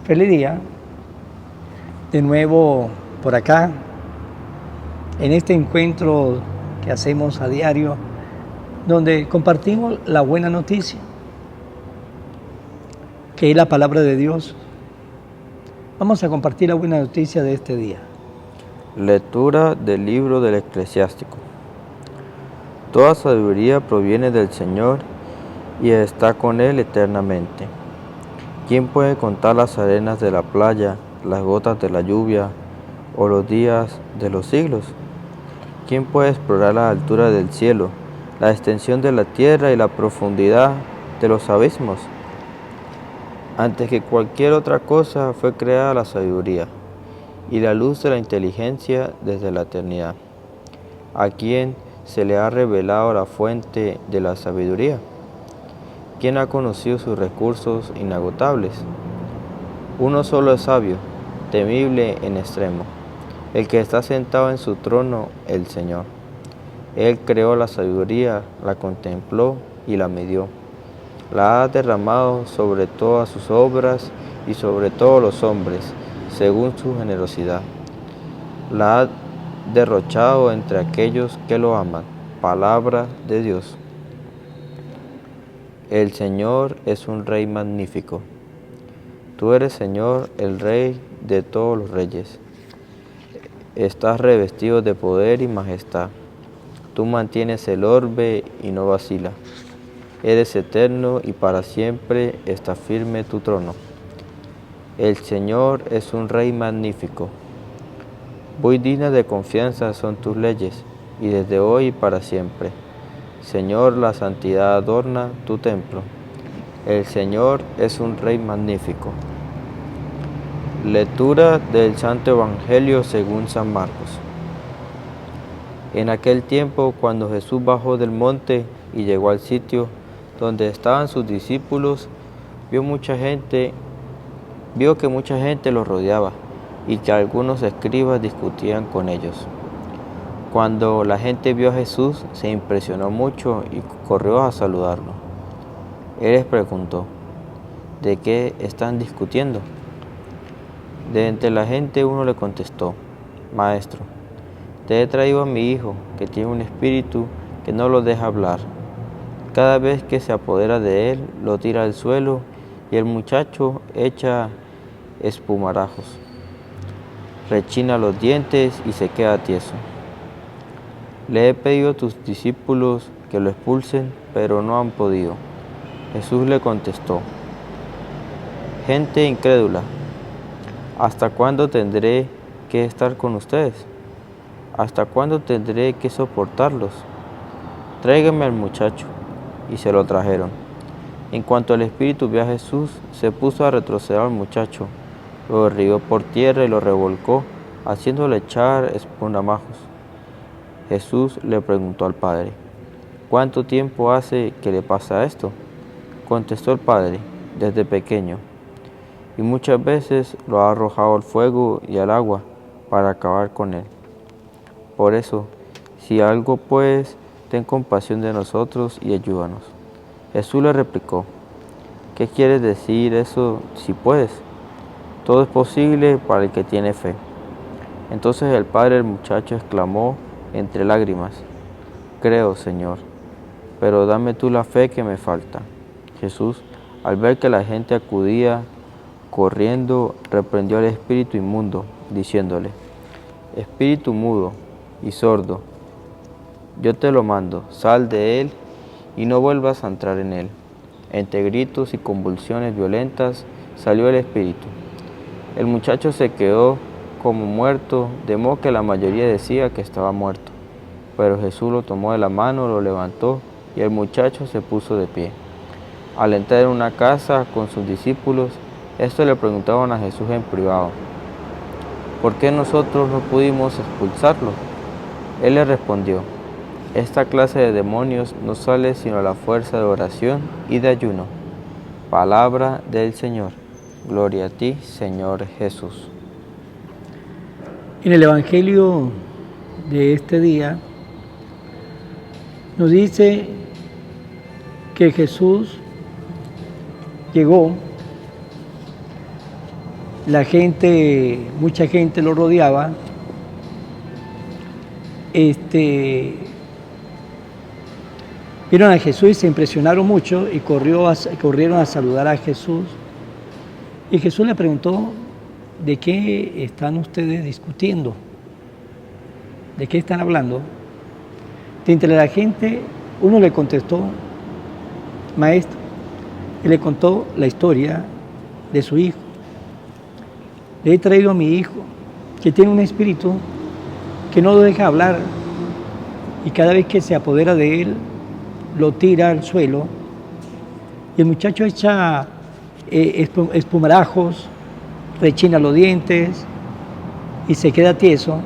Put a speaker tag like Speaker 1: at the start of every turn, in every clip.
Speaker 1: Feliz día. De nuevo por acá, en este encuentro que hacemos a diario, donde compartimos la buena noticia, que es la palabra de Dios. Vamos a compartir la buena noticia de este día.
Speaker 2: Lectura del libro del Eclesiástico. Toda sabiduría proviene del Señor y está con Él eternamente. ¿Quién puede contar las arenas de la playa, las gotas de la lluvia o los días de los siglos? ¿Quién puede explorar la altura del cielo, la extensión de la tierra y la profundidad de los abismos? Antes que cualquier otra cosa fue creada la sabiduría y la luz de la inteligencia desde la eternidad. ¿A quién se le ha revelado la fuente de la sabiduría? ¿Quién ha conocido sus recursos inagotables? Uno solo es sabio, temible en extremo, el que está sentado en su trono, el Señor. Él creó la sabiduría, la contempló y la midió. La ha derramado sobre todas sus obras y sobre todos los hombres, según su generosidad. La ha derrochado entre aquellos que lo aman. Palabra de Dios. El Señor es un Rey magnífico. Tú eres, Señor, el Rey de todos los reyes. Estás revestido de poder y majestad. Tú mantienes el orbe y no vacila. Eres eterno y para siempre está firme tu trono. El Señor es un Rey magnífico. Muy dignas de confianza son tus leyes, y desde hoy y para siempre. Señor, la santidad adorna tu templo. El Señor es un Rey magnífico. Lectura del Santo Evangelio según San Marcos. En aquel tiempo, cuando Jesús bajó del monte y llegó al sitio donde estaban sus discípulos, vio que mucha gente los rodeaba y que algunos escribas discutían con ellos. Cuando la gente vio a Jesús, se impresionó mucho y corrió a saludarlo. Él les preguntó: ¿de qué están discutiendo? De entre la gente uno le contestó: Maestro, te he traído a mi hijo, que tiene un espíritu que no lo deja hablar. Cada vez que se apodera de él, lo tira al suelo y el muchacho echa espumarajos, rechina los dientes y se queda tieso. Le he pedido a tus discípulos que lo expulsen, pero no han podido. Jesús le contestó: Gente incrédula, ¿hasta cuándo tendré que estar con ustedes? ¿Hasta cuándo tendré que soportarlos? Tráiganme al muchacho. Y se lo trajeron. En cuanto el espíritu vio a Jesús, se puso a retroceder al muchacho, lo derribó por tierra y lo revolcó, haciéndole echar espumarajos. Jesús le preguntó al padre: ¿cuánto tiempo hace que le pasa esto? Contestó el padre: desde pequeño, y muchas veces lo ha arrojado al fuego y al agua para acabar con él. Por eso, si algo puedes, ten compasión de nosotros y ayúdanos. Jesús le replicó: ¿qué quieres decir eso si puedes? Todo es posible para el que tiene fe. Entonces el padre del muchacho exclamó entre lágrimas: Creo, Señor, pero dame tú la fe que me falta. Jesús, al ver que la gente acudía corriendo, reprendió al espíritu inmundo, diciéndole: Espíritu mudo y sordo, yo te lo mando, sal de él y no vuelvas a entrar en él. Entre gritos y convulsiones violentas salió el espíritu. El muchacho se quedó como muerto, de modo que la mayoría decía que estaba muerto. Pero Jesús lo tomó de la mano, lo levantó y el muchacho se puso de pie. Al entrar en una casa con sus discípulos, estos le preguntaban a Jesús en privado: ¿por qué nosotros no pudimos expulsarlo? Él les respondió: esta clase de demonios no sale sino a la fuerza de oración y de ayuno. Palabra del Señor. Gloria a ti, Señor Jesús.
Speaker 1: En el Evangelio de este día nos dice que Jesús llegó mucha gente lo rodeaba. Vieron a Jesús y se impresionaron mucho y corrieron a saludar a Jesús. Y Jesús le preguntó, ¿de qué están ustedes discutiendo? ¿De qué están hablando? De entre la gente, uno le contestó, maestro, y le contó la historia de su hijo. Le he traído a mi hijo, que tiene un espíritu que no lo deja hablar, y cada vez que se apodera de él, lo tira al suelo, y el muchacho echa espumarajos, rechina los dientes y se queda tieso.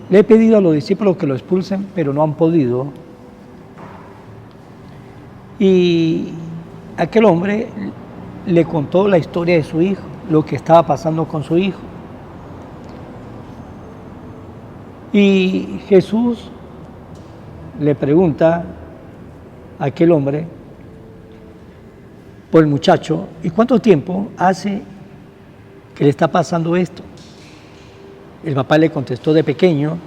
Speaker 1: Le he pedido a los discípulos que lo expulsen, pero no han podido. Y aquel hombre le contó la historia de su hijo, lo que estaba pasando con su hijo. Y Jesús le pregunta a aquel hombre por el muchacho, ¿y cuánto tiempo hace que le está pasando esto? El papá le contestó, de pequeño,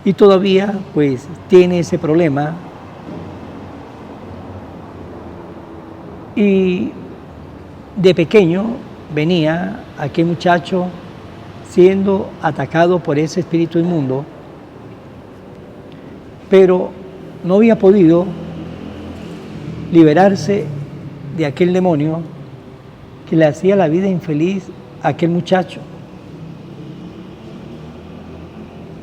Speaker 1: y todavía pues tiene ese problema. Y de pequeño venía aquel muchacho siendo atacado por ese espíritu inmundo, pero no había podido liberarse de aquel demonio que le hacía la vida infeliz a aquel muchacho.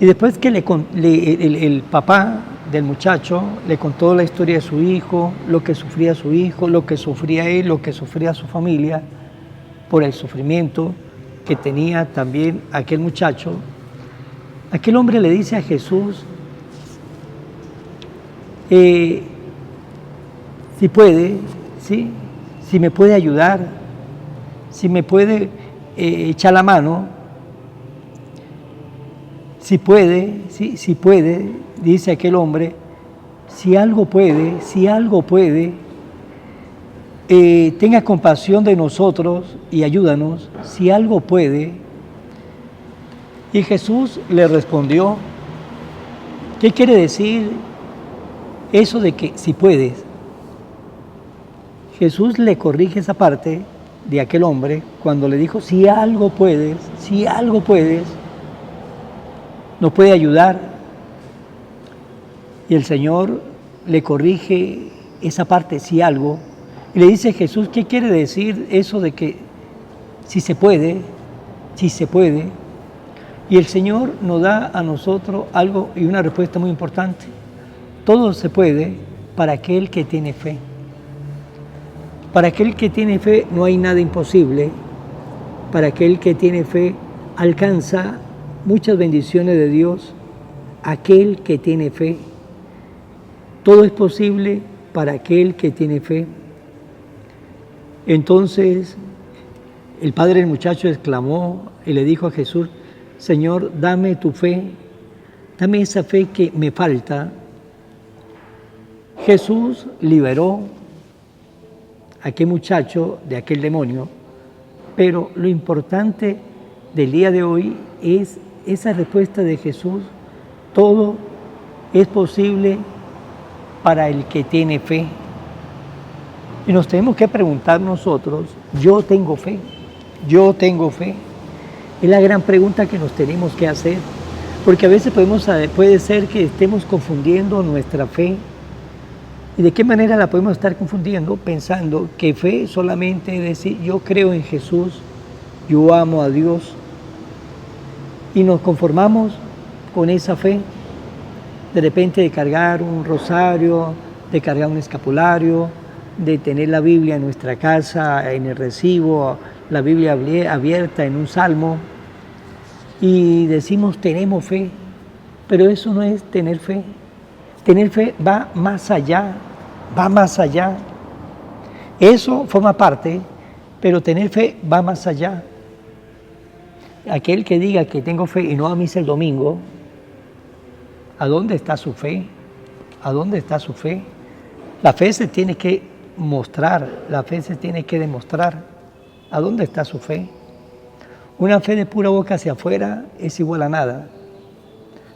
Speaker 1: Y después que el papá del muchacho le contó la historia de su hijo, lo que sufría su hijo, lo que sufría él, lo que sufría su familia, por el sufrimiento que tenía también aquel muchacho, aquel hombre le dice a Jesús, si puede, ¿sí? Si me puede ayudar, si me puede echar la mano, si puede, ¿sí? Si puede, dice aquel hombre, si algo puede, tenga compasión de nosotros y ayúdanos, si algo puede. Y Jesús le respondió, ¿qué quiere decir eso de que si puedes? Jesús le corrige esa parte de aquel hombre cuando le dijo, si algo puedes, nos puede ayudar. Y el Señor le corrige esa parte, si algo, y le dice Jesús, ¿qué quiere decir eso de que si se puede? Y el Señor nos da a nosotros algo y una respuesta muy importante. Todo se puede para aquel que tiene fe. Para aquel que tiene fe no hay nada imposible. Para aquel que tiene fe alcanza muchas bendiciones de Dios. Aquel que tiene fe. Todo es posible para aquel que tiene fe. Entonces el padre del muchacho exclamó y le dijo a Jesús, Señor, dame tu fe, dame esa fe que me falta. Jesús liberó a aquel muchacho de aquel demonio, pero lo importante del día de hoy es esa respuesta de Jesús, todo es posible para el que tiene fe. Y nos tenemos que preguntar nosotros, yo tengo fe. Es la gran pregunta que nos tenemos que hacer, porque a veces puede ser que estemos confundiendo nuestra fe. ¿Y de qué manera la podemos estar confundiendo? Pensando que fe solamente es decir, yo creo en Jesús, yo amo a Dios, y nos conformamos con esa fe, de repente de cargar un rosario, de cargar un escapulario, de tener la Biblia en nuestra casa, en el recibo, la Biblia abierta en un salmo, y decimos tenemos fe, pero eso no es tener fe. Tener fe va más allá. Eso forma parte, pero tener fe va más allá. Aquel que diga que tengo fe y no va a misa el domingo, ¿a dónde está su fe? La fe se tiene que mostrar, la fe se tiene que demostrar. ¿A dónde está su fe? Una fe de pura boca hacia afuera es igual a nada.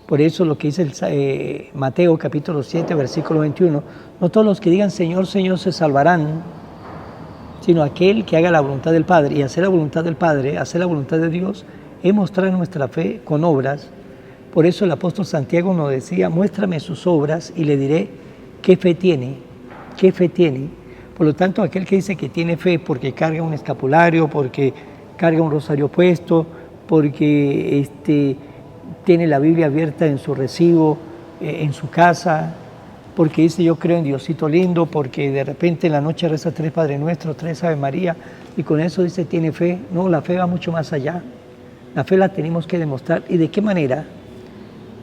Speaker 1: Por eso lo que dice Mateo capítulo 7, versículo 21, no todos los que digan Señor, Señor se salvarán, sino aquel que haga la voluntad del Padre. Y hacer la voluntad del Padre, hacer la voluntad de Dios, es mostrar nuestra fe con obras. Por eso el apóstol Santiago nos decía, muéstrame sus obras y le diré qué fe tiene, qué fe tiene. Por lo tanto, aquel que dice que tiene fe porque carga un escapulario, porque carga un rosario puesto, porque tiene la Biblia abierta en su recibo, en su casa, porque dice yo creo en Diosito lindo, porque de repente en la noche reza 3 Padre Nuestro, 3 Ave María, y con eso dice tiene fe. No, la fe va mucho más allá. La fe la tenemos que demostrar. ¿Y de qué manera?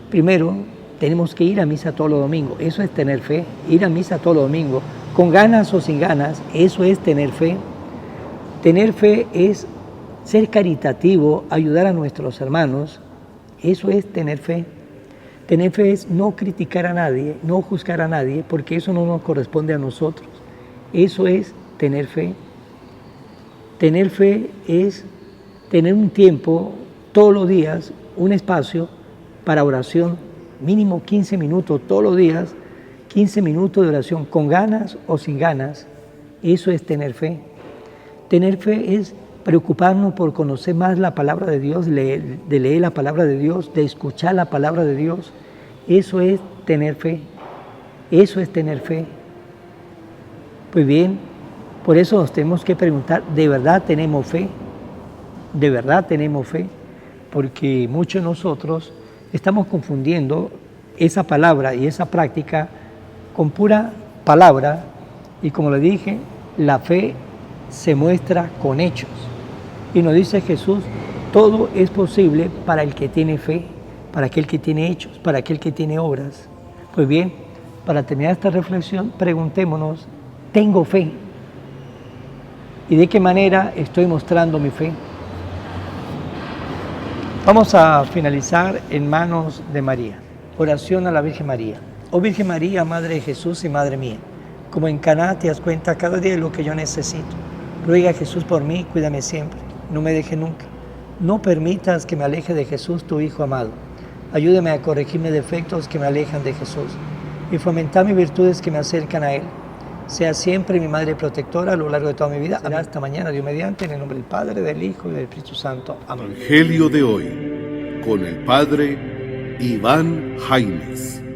Speaker 1: Primero, tenemos que ir a misa todos los domingos. Eso es tener fe. Ir a misa todos los domingos, con ganas o sin ganas, eso es tener fe. Tener fe es ser caritativo, ayudar a nuestros hermanos. Eso es tener fe. Tener fe es no criticar a nadie, no juzgar a nadie, porque eso no nos corresponde a nosotros. Eso es tener fe. Tener fe es tener un tiempo, todos los días, un espacio para oración, mínimo 15 minutos todos los días, 15 minutos de oración, con ganas o sin ganas. Eso es tener fe. Tener fe es preocuparnos por conocer más la palabra de Dios, de leer la palabra de Dios, de escuchar la palabra de Dios. Eso es tener fe. Eso es tener fe. Pues bien, por eso nos tenemos que preguntar, ¿de verdad tenemos fe? ¿De verdad tenemos fe? Porque muchos de nosotros estamos confundiendo esa palabra y esa práctica con pura palabra. Y como le dije, la fe se muestra con hechos. Y nos dice Jesús, todo es posible para el que tiene fe, para aquel que tiene hechos, para aquel que tiene obras. Pues bien, para terminar esta reflexión, preguntémonos, ¿tengo fe? ¿Y de qué manera estoy mostrando mi fe? Vamos a finalizar en manos de María. Oración a la Virgen María. Oh Virgen María, Madre de Jesús y Madre mía, como en Caná te das cuenta cada día de lo que yo necesito. Ruega a Jesús por mí, cuídame siempre, no me deje nunca. No permitas que me aleje de Jesús, tu Hijo amado. Ayúdame a corregir mis defectos que me alejan de Jesús y fomentar mis virtudes que me acercan a Él. Sea siempre mi Madre protectora a lo largo de toda mi vida. Amén. Hasta mañana, Dios mediante, en el nombre del Padre, del Hijo y del Espíritu Santo. Amén.
Speaker 3: Evangelio de hoy, con el Padre Iván Jaimes.